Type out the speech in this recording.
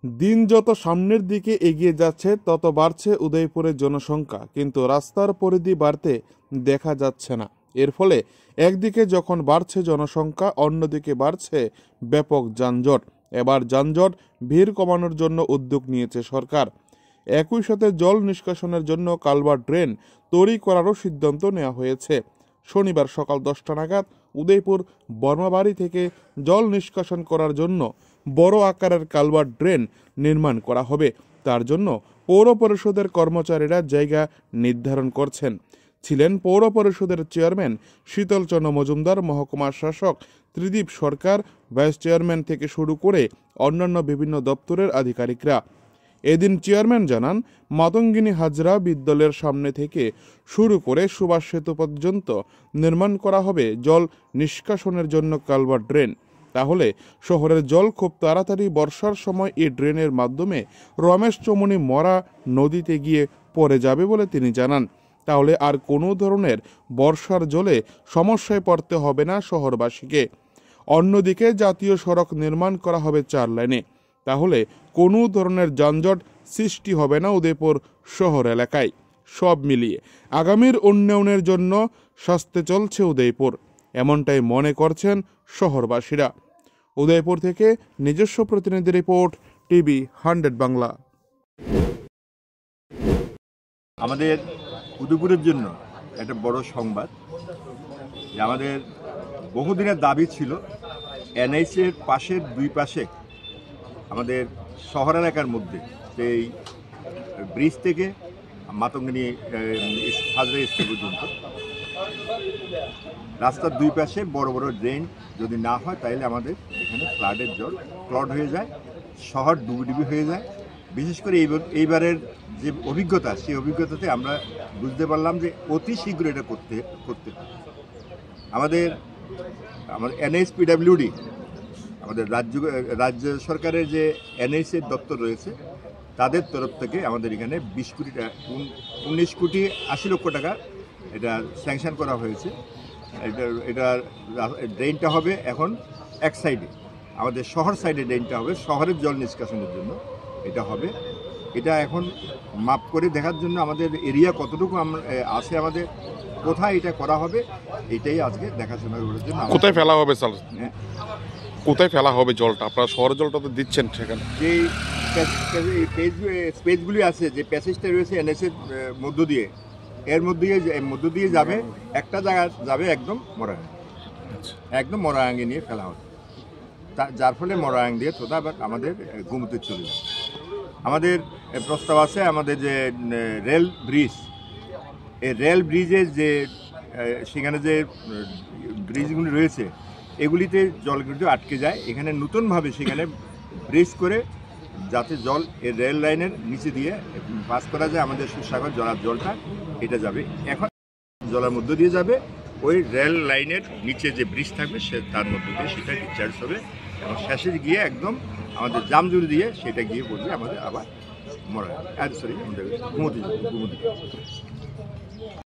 দিন যত সামনের দিকে এগিয়ে যাচ্ছে তত বাড়ছে উদয়পুরের জনসংখ্যা, কিন্তু রাস্তার পরিধি বাড়তে দেখা যাচ্ছে না। এর ফলে একদিকে যখন বাড়ছে জনসংখ্যা, অন্যদিকে বাড়ছে ব্যাপক যানজট। এবার যানজট ভিড় কমানোর জন্য উদ্যোগ নিয়েছে সরকার। একই সাথে জল নিষ্কাশনের জন্য কালভার্ট ড্রেন তৈরি করারও সিদ্ধান্ত নেওয়া হয়েছে। শনিবার সকাল 10টা নাগাদ উদয়পুর বর্মাবাড়ি থেকে জল নিষ্কাশন করার জন্য বড় আকারের কালভার্ট ড্রেন নির্মাণ করা হবে। তার জন্য পৌর পরিষদের কর্মচারীরা জায়গা নির্ধারণ করছেন। ছিলেন পৌর পরিষদের চেয়ারম্যান শীতলচন্দ্র মজুমদার, মহকুমা শাসক ত্রিদীপ সরকার, ভাইস চেয়ারম্যান থেকে শুরু করে অন্যান্য বিভিন্ন দপ্তরের আধিকারিকরা। এদিন চেয়ারম্যান জানান, মাতঙ্গিনী হাজরা বিদ্যালয়ের সামনে থেকে শুরু করে সুভাষ সেতু পর্যন্ত নির্মাণ করা হবে জল নিষ্কাশনের জন্য কালভার্ট ড্রেন। তাহলে শহরের জল খুব তাড়াতাড়ি বর্ষার সময় এই ড্রেনের মাধ্যমে রমেশ চমুনি মরা নদীতে গিয়ে পড়ে যাবে বলে তিনি জানান। তাহলে আর কোনো ধরনের বর্ষার জলে সমস্যায় পড়তে হবে না শহরবাসীকে। অন্যদিকে জাতীয় সড়ক নির্মাণ করা হবে 4 লাইনে। তাহলে কোনো ধরনের যানজট সৃষ্টি হবে না উদয়পুর শহর এলাকায়। সব মিলিয়ে আগামীর উন্নয়নের জন্য সাজতে চলছে উদয়পুর, এমনটাই মনে করছেন শহরবাসীরা। উদয়পুর থেকে নিজস্ব প্রতিনিধি রিপোর্ট, টিভি 100 বাংলা। আমাদের উদয়পুরের জন্য একটা বড় সংবাদ যে আমাদের বহুদিনের দাবি ছিল এনএইচের পাশের দুই পাশে আমাদের শহর এলাকার মধ্যে সেই ব্রিজ থেকে মাতঙ্গিনী হাজরা স্কুল পর্যন্ত রাস্তার দুই পাশে বড় বড় ড্রেন যদি না হয় তাহলে আমাদের এখানে ফ্লাডের জল ফ্লড হয়ে যায়, শহর ডুবি হয়ে যায়। বিশেষ করে এইবারের যে অভিজ্ঞতা, সেই অভিজ্ঞতাতে আমরা বুঝতে পারলাম যে অতি শীঘ্র এটা করতে হবে। আমাদের এনএইচপিডব্লিউডি, আমাদের রাজ্য সরকারের যে এনএইচের দপ্তর রয়েছে, তাদের তরফ থেকে আমাদের এখানে 19 কোটি 80 লক্ষ টাকা এটা স্যাংশন করা হয়েছে। এটা ড্রেনটা হবে এখন এক সাইডে, আমাদের শহর সাইডে ড্রেনটা হবে শহরের জল নিষ্কাশনের জন্য। এটা হবে, এটা এখন মাপ করে দেখার জন্য আমাদের এরিয়া কতটুকু আছে, আমাদের কোথায় এটা করা হবে, এটাই আজকে দেখাশোনা করার জন্য। কোথায় ফেলা হবে স্যার? কোথায় ফেলা হবে জলটা? আপনারা শহর জলটা তো দিচ্ছেন সেখানে। যেই স্পেসগুলি আছে, যে প্যাসেজটা রয়েছে এনএসের এর মধ্য দিয়ে যাবে, একটা জায়গা যাবে একদম মরাঙ্গে নিয়ে ফেলা হবে, যার ফলে মরাং দিয়ে তোতা আবার আমাদের গোমতীতে চলে যাবে। আমাদের প্রস্তাব আছে আমাদের যে রেল ব্রিজ, এই রেল ব্রিজের যে সেখানে যে ব্রিজগুলি রয়েছে, এগুলিতে জল কিন্তু আটকে যায়। এখানে নতুনভাবে সেখানে ব্রিজ করে যাতে জল এই রেল লাইনের নিচে দিয়ে পাস করা যায়, আমাদের সুসাগর জলটা এটা যাবে এখন জলের মধ্য দিয়ে যাবে, ওই রেল লাইনের নিচে যে ব্রিজ থাকবে তার মধ্য দিয়ে সেটা ডিসচার্জ হবে এবং শেষে গিয়ে একদম আমাদের জামজুরি দিয়ে সেটা গিয়ে পড়বে আমাদের আবার আমাদের গোমতী।